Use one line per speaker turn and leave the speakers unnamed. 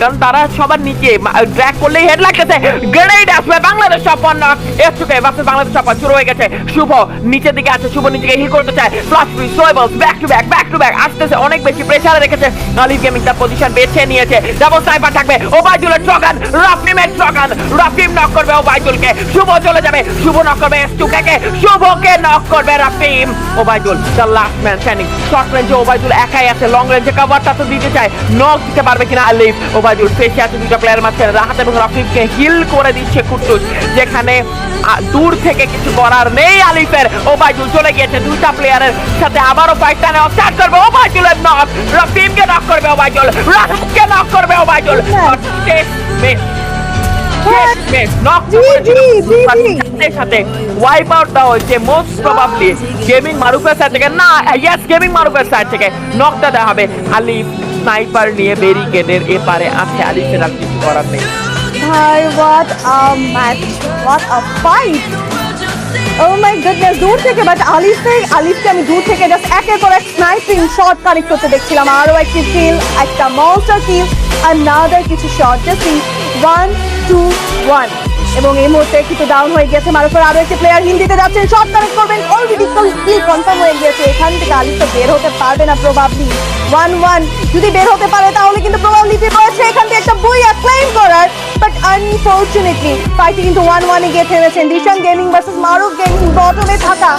কারণ তারা সবার নিচে ড্র্যাগ করলেই হেড লাগতেছে। গ্রেনেড আসবে Bangladesh top 1 knock SK versus Bangladesh top 1 শুরু হয়ে গেছে। শুভ নিচের দিকে আছে, শুভ নিচে হিল করতে চায়, ফ্লাশ ফ্রি সোয়েবলস ব্যাক টু ব্যাক আসতেছে, অনেক বেশি প্রেসারে রেখেছে। আলিফ গেমিং তার পজিশন বেছে নিয়েছে, ডাবল স্নাইপার থাকবে ওবাইদুলের ট্রগান, রাফিমের ট্রগান, রাফিম নক করবে ওবাইদুলকে, শুভ চলে যাবে, শুভ নক করবে এসটুকে, শুভকে নক করবে Rafim. Obaidul the last man standing, short রেঞ্জে ওবাইদুল একাই আছে, লং রেঞ্জে কভারটা তো দিতে চায়, নক দিতে পারবে কিনা আলিফ। ওবাইদুল ফেসে আছে দুটো প্লেয়ার মাঝখানে, রাহাত এবং রাফিমকে হিল করে দিচ্ছে কুট্টুস, যেখানে দূর থেকে কিছু করার নেই আলিফের। ওবাইদুল চলে গিয়েছে দুইটা প্লেয়ারের সাথে, আবারও ফাইটটা নেওয়া স্টার্ট করবে। ওবাইদুলের নক, রাফিমকে নক করবে ওবাইদুল, রাহাতকে নক করবে ওবাইদুল। সাথে ওয়াইপ আউট দেওয়া হয়েছে মোস্ট প্রবাবলি গেমিং মারুফের সাইড থেকে, না ইয়েস গেমিং মারুফের সাইড থেকে নকটা দেওয়া হবে। আলিফ স্নাইপার নিয়ে ব্যারিকেডের এপারে আছে, আলিফের আর কিছু করার নেই।
ভাই what a match, what a fight. Oh my goodness, দূর থেকে বাট আলিফকে আমি দূর থেকে জাস্ট একের পর এক স্নাইপিং শট কানেক্ট করতে দেখছিলাম, আরো একটি কিল, একটা মনস্টার কিল, another কিছু শট, জাস্ট 1 2 1 এবং এই মুহূর্তে কিন্তু ডাউন হয়ে গেছে মারুফের আরো একটি প্লেয়ার হিন্দিতে যাচ্ছেন, শট কানেক্ট করবেন, অলরেডি কিল কনফার্ম হয়ে গিয়েছে। এখান থেকে আলিফ তো বের হতে পারবে না প্রবাবলি, 1-1 যদি বের হতে পারে তাহলে কিন্তু প্রবাবিলিটি রয়েছে এখান থেকে একটা বুইয়া ক্লেম করার, বাট আনফরচুনেটলি ফাইটে কিন্তু 1-1 এ গিয়ে থেমেছেন। দিশান গেমিং ভার্সেস মারুফ গেমিং বটমে থাকা